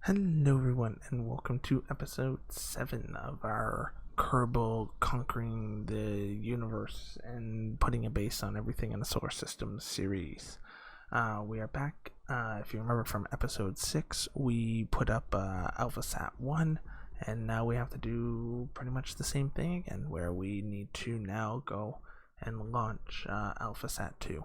Hello everyone and welcome to episode 7 of our Kerbal Conquering the Universe and Putting a Base on Everything in the Solar System series. We are back. If you remember from episode 6, we put up AlphaSat 1, and now we have to do pretty much the same thing again, where we need to now go and launch AlphaSat 2.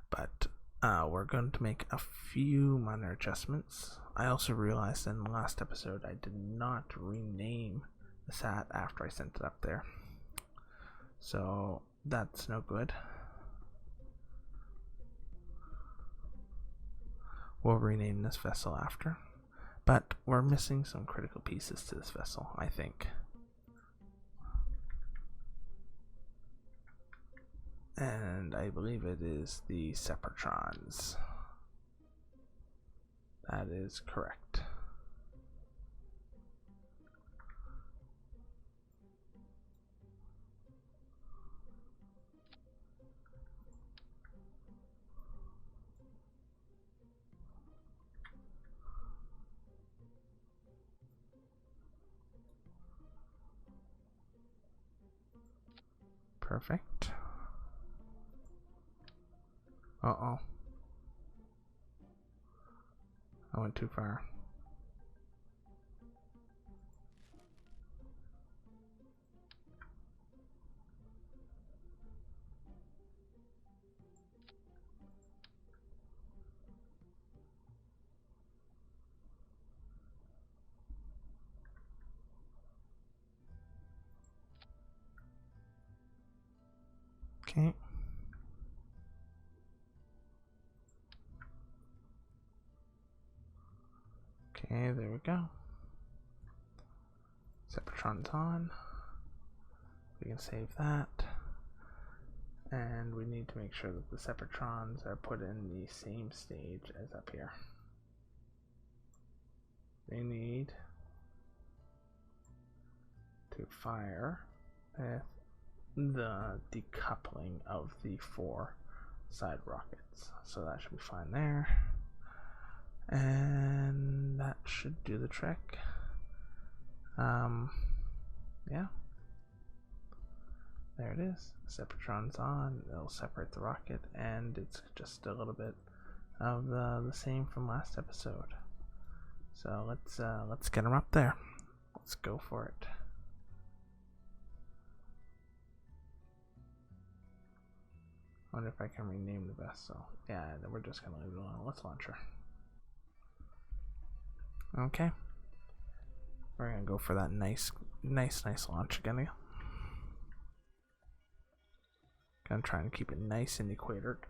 But we're going to make a few minor adjustments. I also realized in the last episode I did not rename the sat after I sent it up there, so that's no good. We'll rename this vessel after, but we're missing some critical pieces to this vessel, I think. And I believe it is the Separatrons. That is correct. Perfect. Uh-oh. I went too far. Okay. Okay, there we go. Separatrons on. We can save that. And we need to make sure that the Separatrons are put in the same stage as up here. They need to fire with the decoupling of the 4 side rockets. So that should be fine there. And that should do the trick. Yeah. There it is. Separatrons on. It'll separate the rocket, and it's just a little bit of the same from last episode. So let's get them up there. Let's go for it. I wonder if I can rename the vessel. Yeah, we're just gonna leave it alone. Let's launch her. Okay. We're gonna go for that nice launch again. Gonna try and keep it nice and equatored.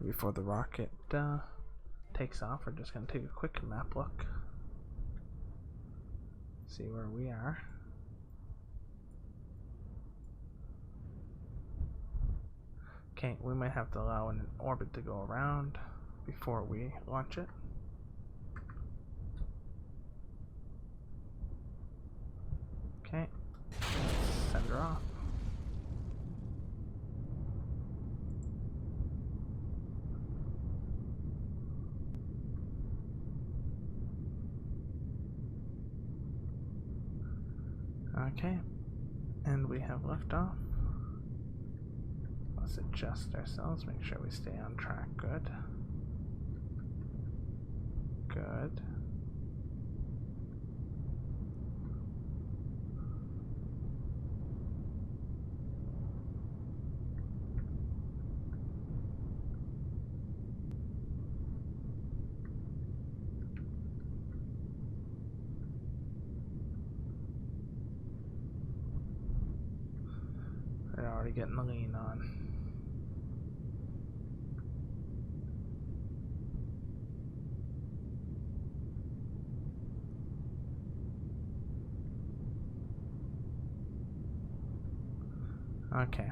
Before the rocket takes off, we're just gonna take a quick map look. See where we are. Okay, we might have to allow an orbit to go around before we launch it. Okay, send her off. Okay, and we have liftoff. Let's adjust ourselves, make sure we stay on track. Good. Good. They're already getting the lean on. Okay,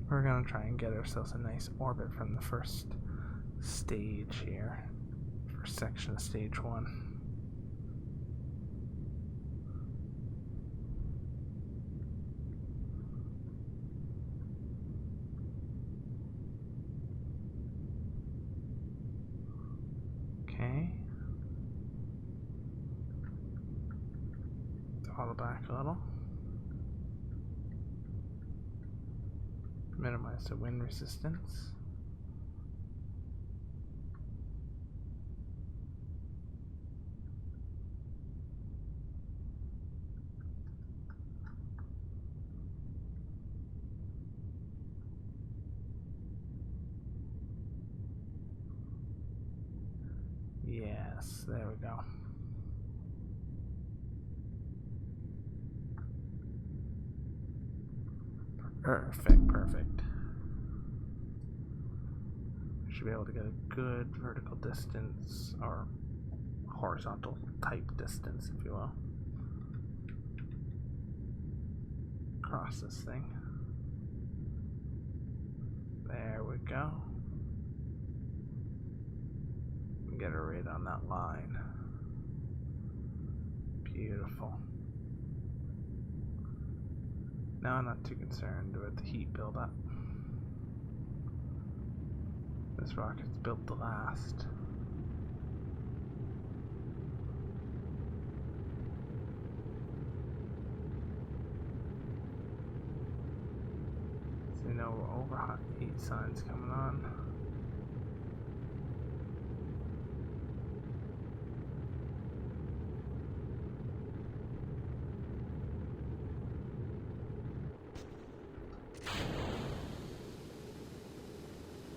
we're gonna try and get ourselves a nice orbit from the first stage here, first section of stage 1. Okay. Throttle back a little. Minimize the wind resistance. Yes, there we go. Perfect, perfect. Should be able to get a good vertical distance, or horizontal type distance, if you will, across this thing. There we go. Get a read on that line. Beautiful. Now I'm not too concerned with the heat buildup. This rocket's built to last. So no overheat signs coming on.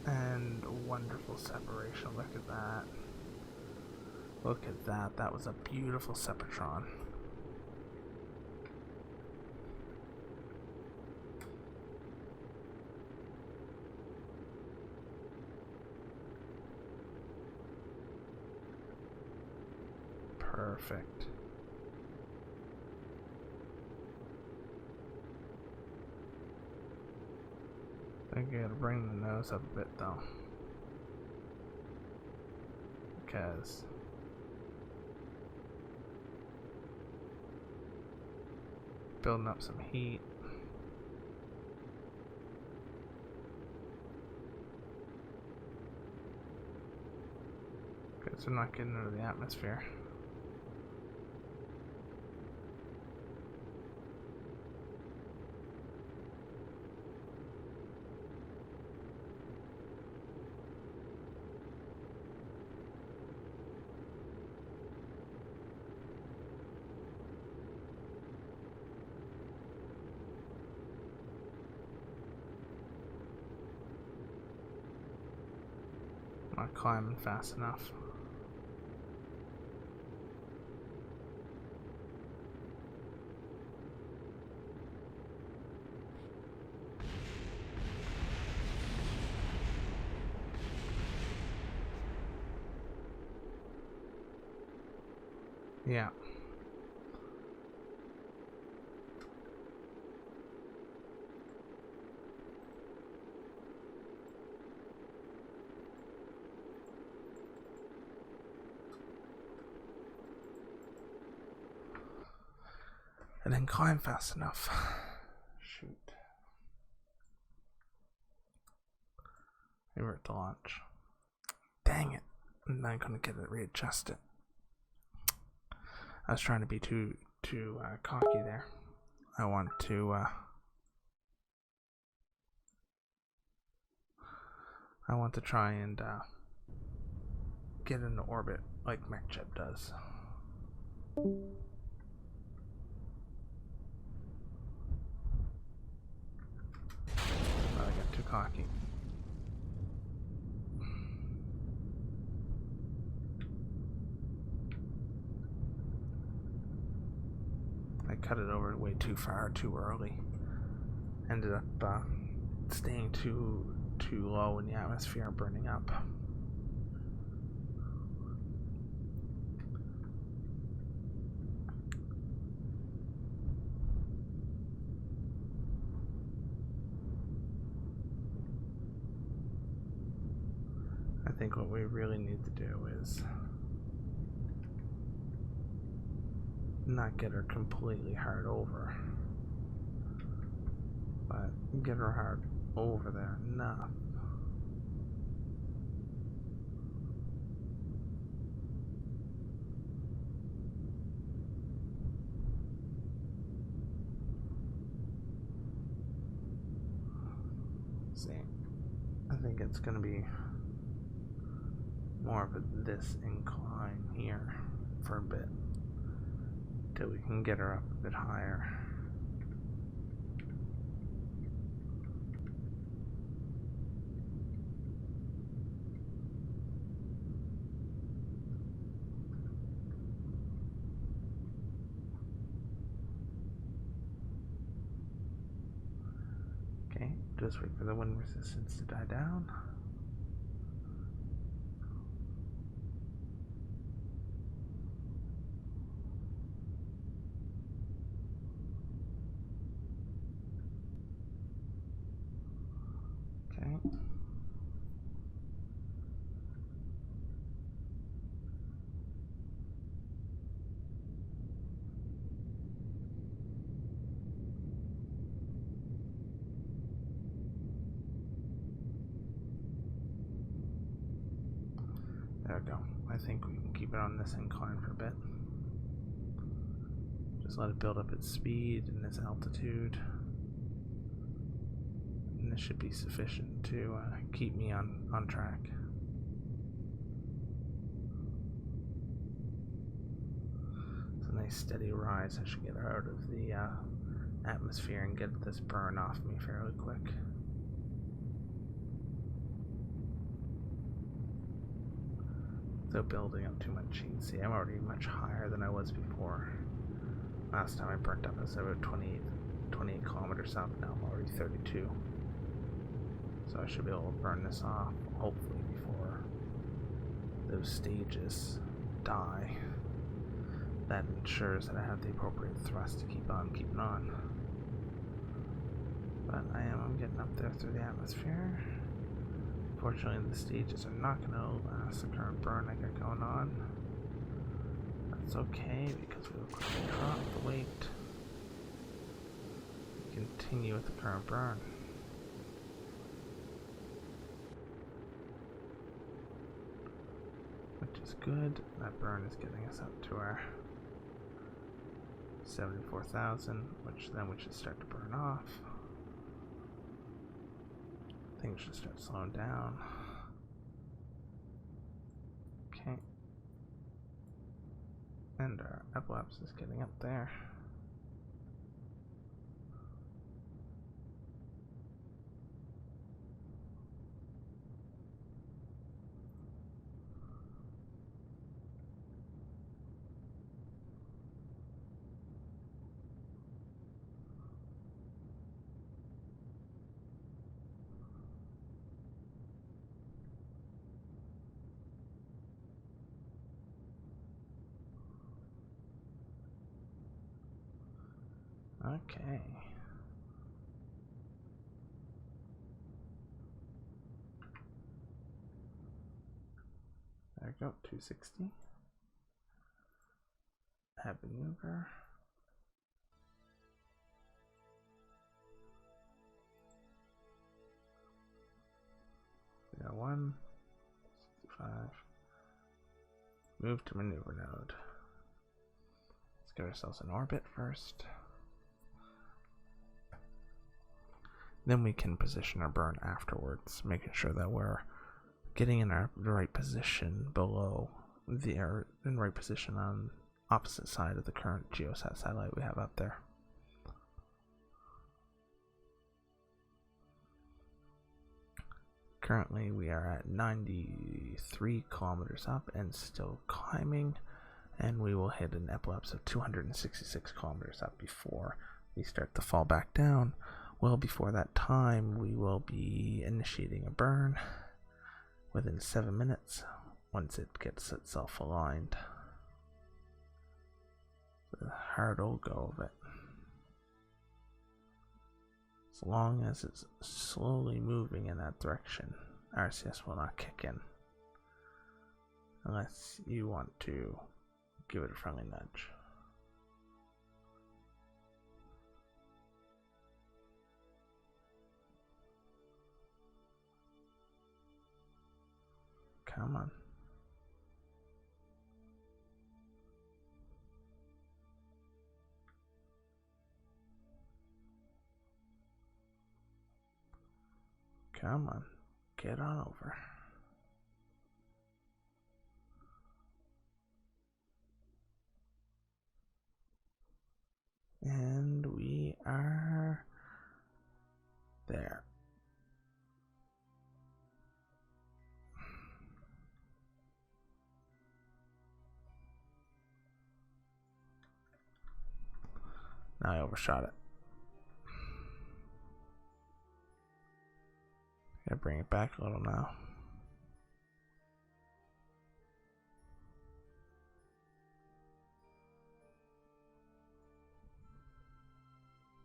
And wonderful separation. Look at that. Look at that. That was a beautiful Sepatron. Perfect. I think I gotta bring the nose up a bit though, because building up some heat. Because they're not getting into the atmosphere. Not climbing fast enough. Yeah. I didn't climb fast enough. Shoot. We were at the launch. Dang it. I'm not gonna get it readjusted. I was trying to be too cocky there. I want to try and get into orbit like MechJet does. I got too cocky. I cut it over way too far, too early. Ended up staying too low in the atmosphere, burning up. I think what we really need to do is not get her completely hard over, but get her hard over there enough see. I think it's going to be more of this incline here for a bit till we can get her up a bit higher. Okay, just wait for the wind resistance to die down. Okay. There we go. I think we can keep it on this incline for a bit. Just let it build up its speed and its altitude. And this should be sufficient to keep me on track. It's a nice steady rise. I should get her out of the atmosphere and get this burn off me fairly quick. Without building up too much, you can see I'm already much higher than I was before. Last time I burnt up I was about 28 kilometers up, now I'm already 32. So I should be able to burn this off, hopefully before those stages die. That ensures that I have the appropriate thrust to keep on keeping on. But I'm getting up there through the atmosphere. Fortunately, the stages are not going to last the current burn I got going on. That's okay, because we will quickly drop the weight and continue with the current burn. Which is good. That burn is getting us up to our 74,000, which then we should start to burn off. Things should start slowing down. Okay. And our epilepsy is getting up there. Okay. There we go, 260. Have maneuver. We got 165. Move to maneuver node. Let's get ourselves in orbit first. Then we can position our burn afterwards, making sure that we're getting in the right position below the air, in right position on opposite side of the current geosat satellite we have up there. Currently we are at 93 kilometers up and still climbing, and we will hit an epilepsy of 266 kilometers up before we start to fall back down. Well, before that time, we will be initiating a burn within 7 minutes once it gets itself aligned. The hard old go of it. As long as it's slowly moving in that direction, RCS will not kick in. Unless you want to give it a friendly nudge. Come on. Come on, get on over. And we are there. Now I overshot it. Gotta bring it back a little now.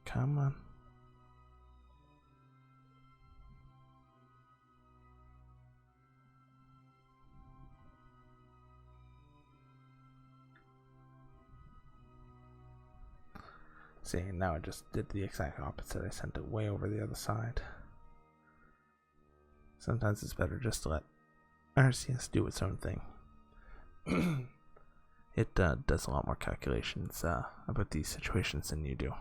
Come on. See, now I just did the exact opposite. I sent it way over the other side. Sometimes it's better just to let RCS do its own thing. It does a lot more calculations about these situations than you do.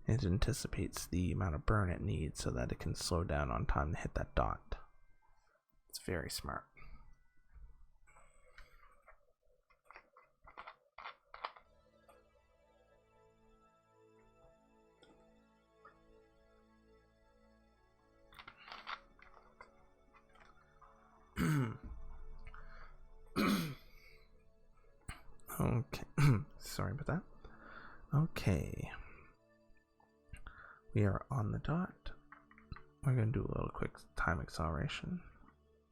It anticipates the amount of burn it needs so that it can slow down on time to hit that dot. It's very smart. Okay, sorry about that. Okay, we are on the dot. We're going to do a little quick time acceleration.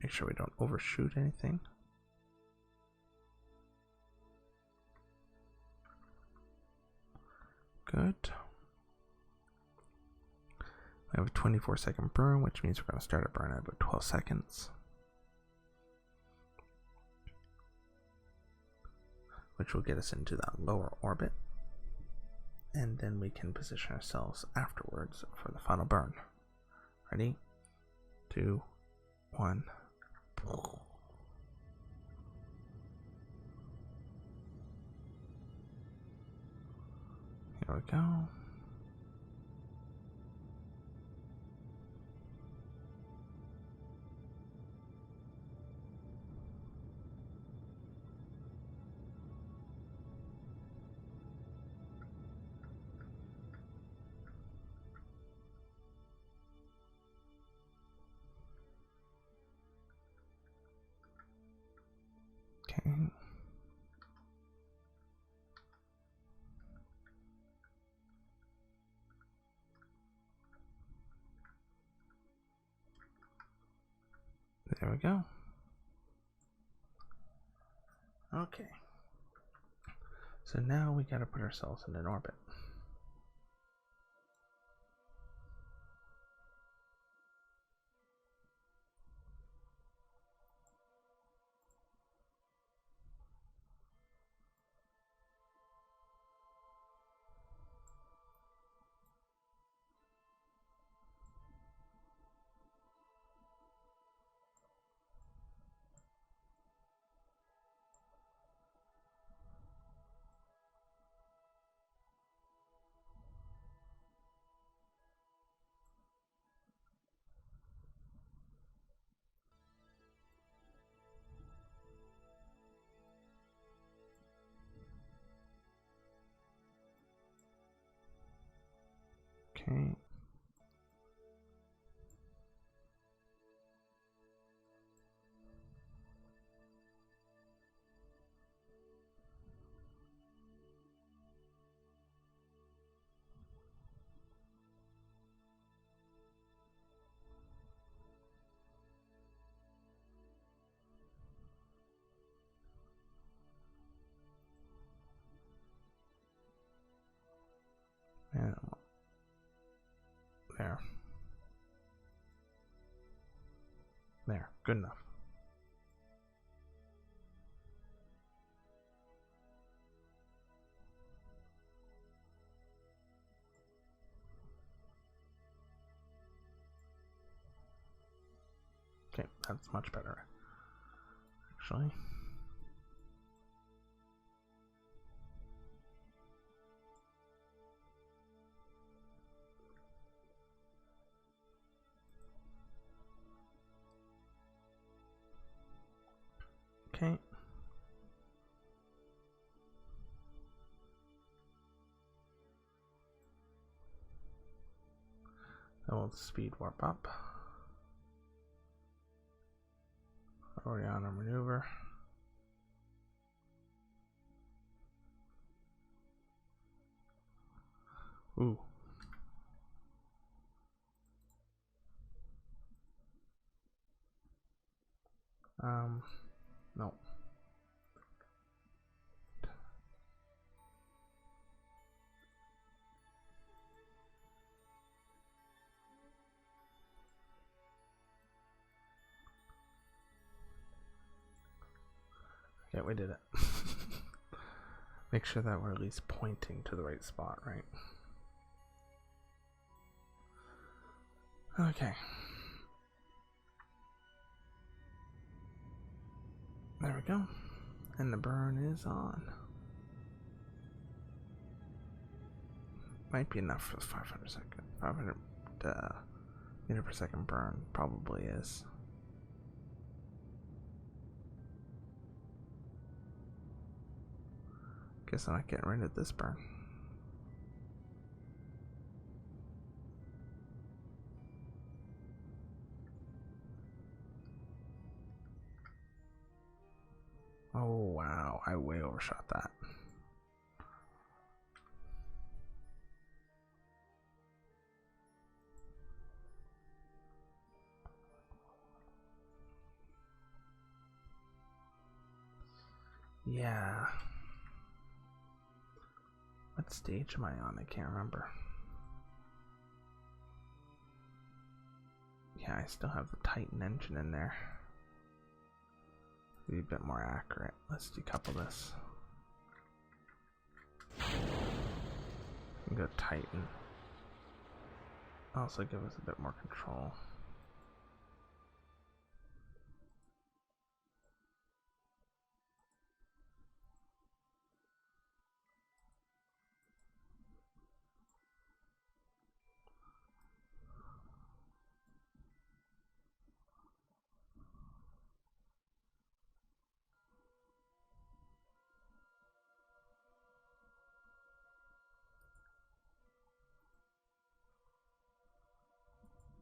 Make sure we don't overshoot anything. Good. We have a 24-second burn, which means we're going to start a burn at about 12 seconds. Which will get us into that lower orbit. And then we can position ourselves afterwards for the final burn. Ready? 2, 1. Here we go. Okay. There we go. Okay. So now we gotta put ourselves in an orbit. Okay. And there. There. Good enough. Okay, that's much better, actually. Okay. Then we'll speed warp up. Already on our maneuver. Ooh. No. Okay, we did it. Make sure that we're at least pointing to the right spot, right? Okay. There we go. And the burn is on. Might be enough for 500 meter per second burn. Probably is. Guess I'm not getting rid of this burn. Oh wow, I way overshot that. Yeah. What stage am I on? I can't remember. Yeah, I still have the Titan engine in there. Be a bit more accurate. Let's decouple this. And go Titan. Also give us a bit more control.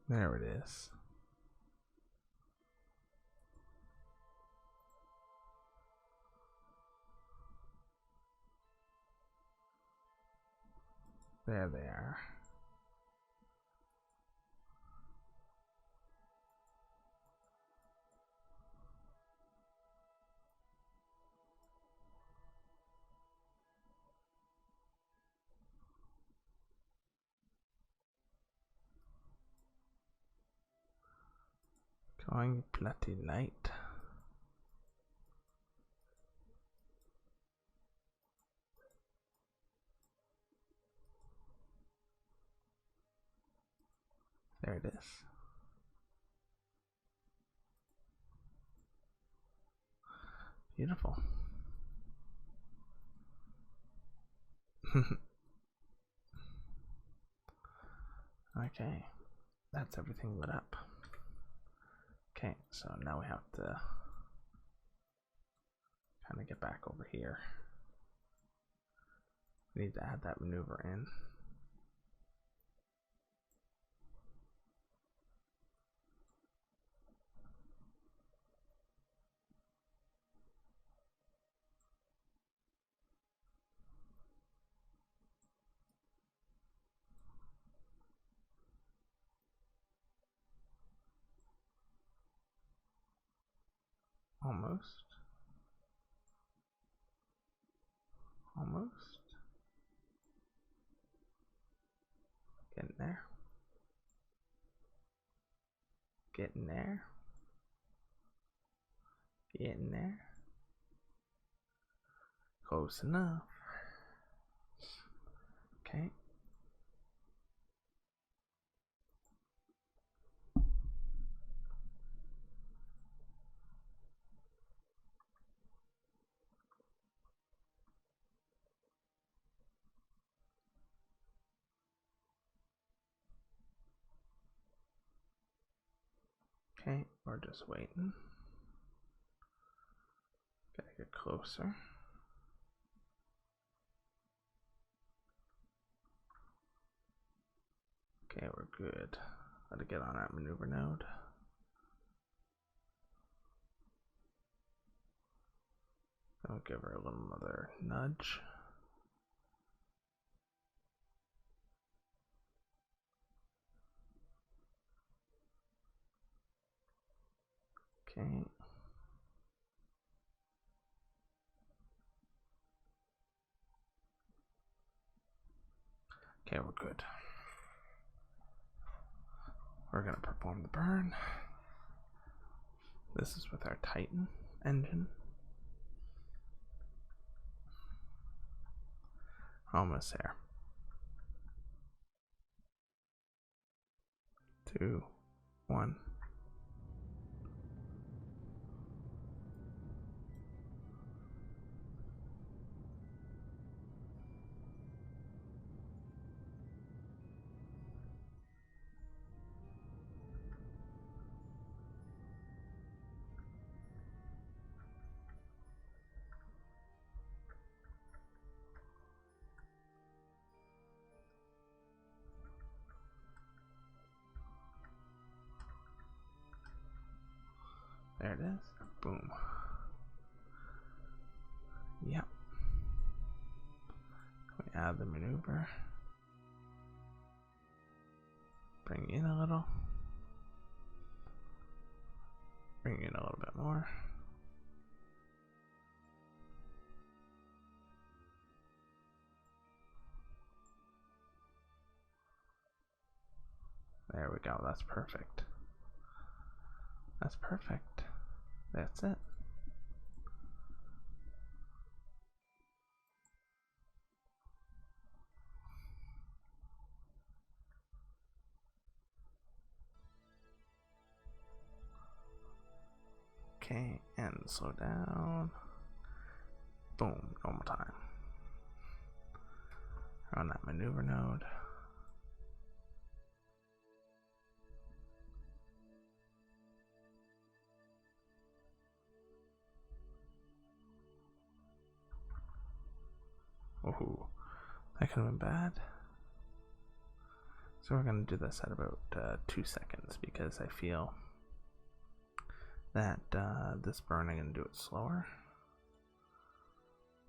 There it is. There they are. Going bloody light. There it is. Beautiful. Okay, that's everything lit up. Okay, so now we have to kind of get back over here. We need to add that maneuver in. Almost. Almost. Getting there. Getting there. Getting there. Close enough. Okay. Okay, we're just waiting. Gotta get closer. Okay, we're good. Gotta get on that maneuver node. I'll give her a little another nudge. Okay. Okay, we're good. We're gonna perform the burn. This is with our Titan engine. Almost there. 2, 1. There it is. Boom. Yep. We add the maneuver. Bring in a little. Bring in a little bit more. There we go. That's perfect. That's perfect. That's it. Okay, and slow down. Boom, normal time. On that maneuver node. Ooh, that could have been bad. So we're going to do this at about 2 seconds because I feel that this burn I'm going to do it slower.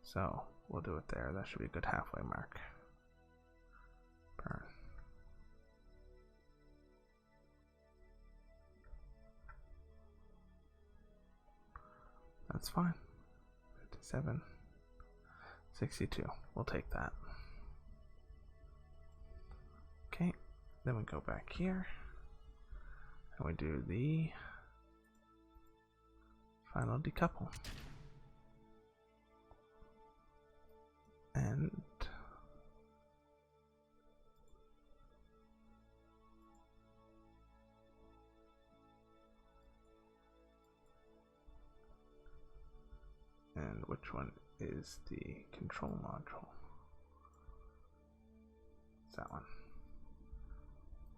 So we'll do it there. That should be a good halfway mark. Burn. That's fine. 57, 62. We'll take that. Okay, then we go back here and we do the final decouple. And which one is the control module? It's that one.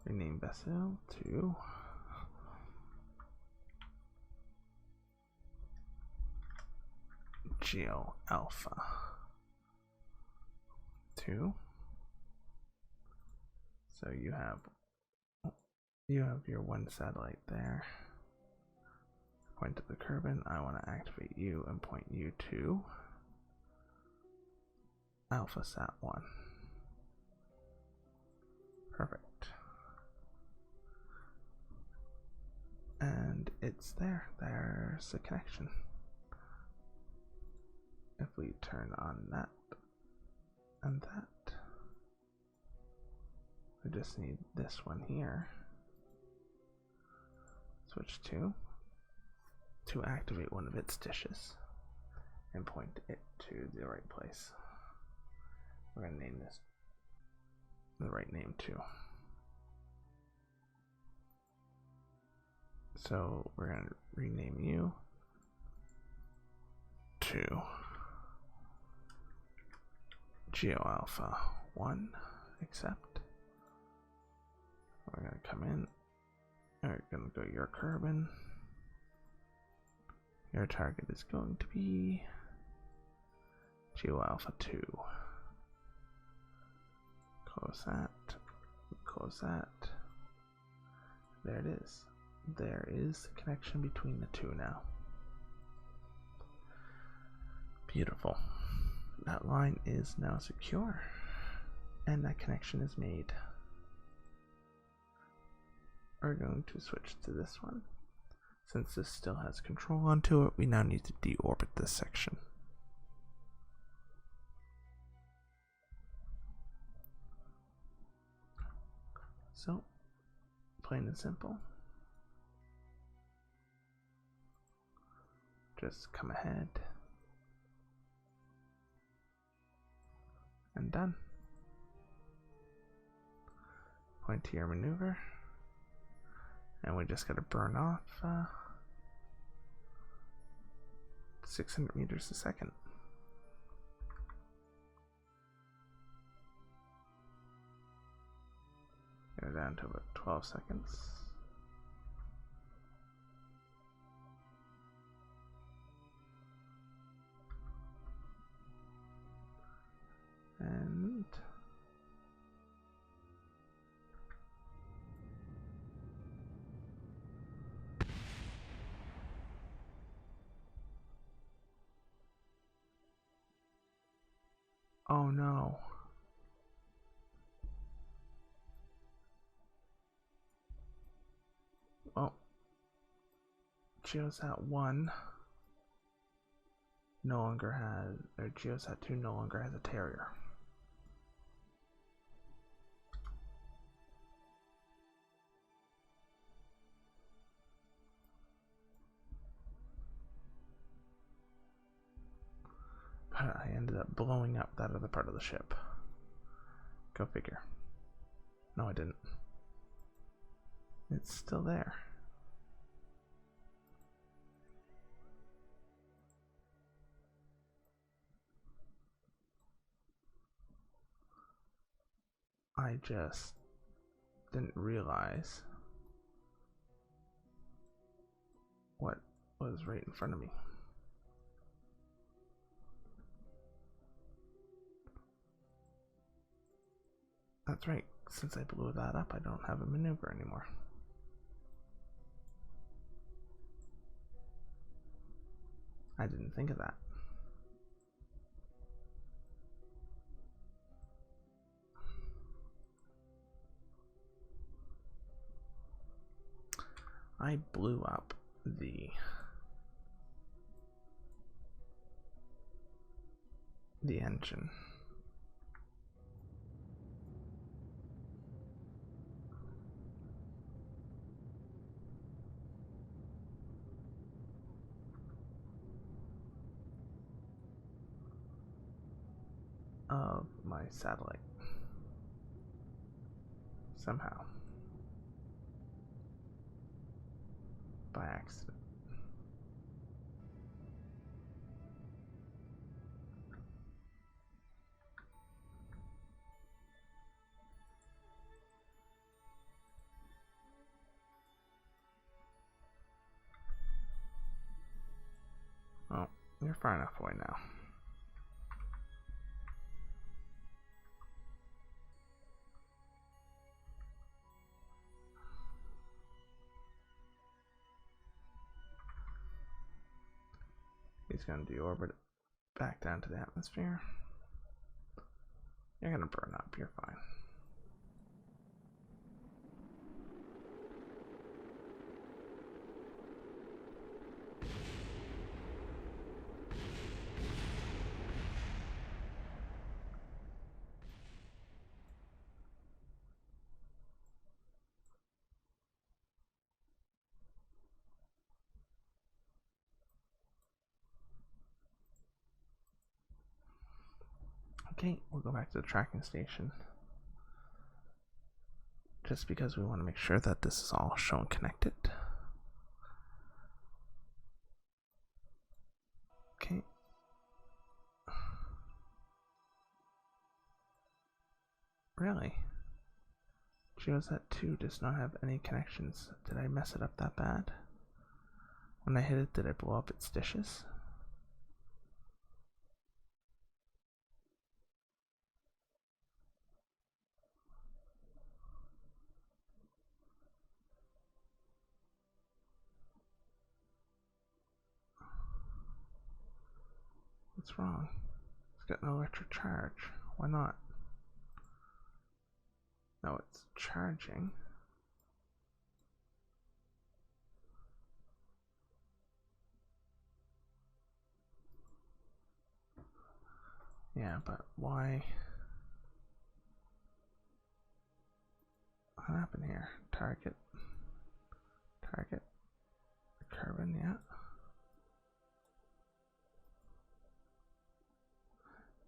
Rename vessel to Geo Alpha 2. So you have your one satellite there. Point to the Kerbal. I want to activate you and point you to Alpha Sat 1. Perfect. And it's there. There's the connection. If we turn on that and that, we just need this one here. Switch to activate one of its dishes and point it to the right place. We're going to name this the right name too. So we're going to rename you to Geo Alpha 1, accept. We're going to come in, we're going to go your Kerbal. Your target is going to be Geo Alpha 2. Close that. Close that. There it is. There is the connection between the two now. Beautiful. That line is now secure, and that connection is made. We're going to switch to this one. Since this still has control onto it, we now need to deorbit this section. So, plain and simple. Just come ahead and done. Point to your maneuver, and we just got to burn off 600 meters a second. Go down to about 12 seconds. And oh no. Well, Geosat 1 no longer has, or Geosat 2 no longer has a Terrier. But I ended up blowing up that other part of the ship. Go figure. No, I didn't. It's still there. I just didn't realize what was right in front of me. That's right, since I blew that up, I don't have a maneuver anymore. I didn't think of that. I blew up the engine. Of my satellite. Somehow. By accident. Oh, you're far enough away now. He's going to deorbit it back down to the atmosphere. You're going to burn up, you're fine. Okay, we'll go back to the tracking station. Just because we want to make sure that this is all shown connected. Okay. Really? Geosat 2 does not have any connections. Did I mess it up that bad? When I hit it, did it blow up its dishes? What's wrong? It's got no electric charge. Why not? No, it's charging. Yeah, but why? What happened here? Target. Carbon, yeah.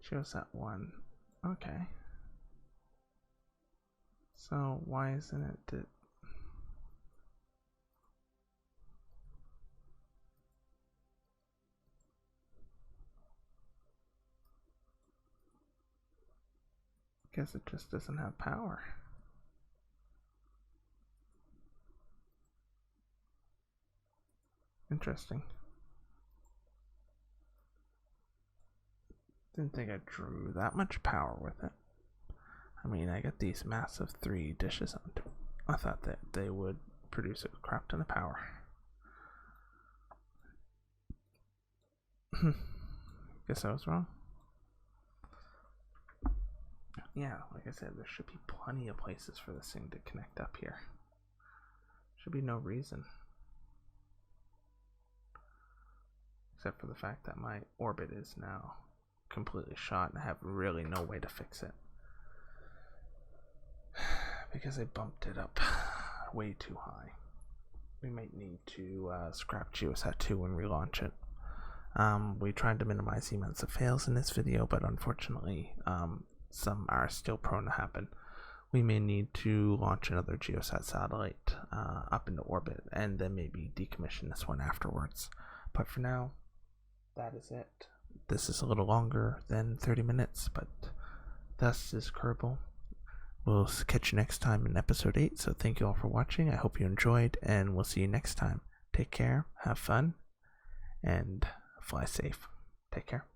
Shows that one. Okay. So why isn't it? Guess it just doesn't have power. Interesting. Didn't think I drew that much power with it. I mean, I got these massive 3 dishes onto it. I thought that they would produce a crap ton of power. Guess I was wrong. Yeah, like I said, there should be plenty of places for this thing to connect up here. Should be no reason. Except for the fact that my orbit is now completely shot and I have really no way to fix it. Because I bumped it up way too high. We might need to scrap Geosat 2 and relaunch it. We tried to minimize the amounts of fails in this video, but unfortunately some are still prone to happen. We may need to launch another Geosat satellite up into orbit and then maybe decommission this one afterwards. But for now, that is it. This is a little longer than 30 minutes, but thus is Kerbal. We'll catch you next time in episode 8, so thank you all for watching. I hope you enjoyed, and we'll see you next time. Take care, have fun, and fly safe. Take care.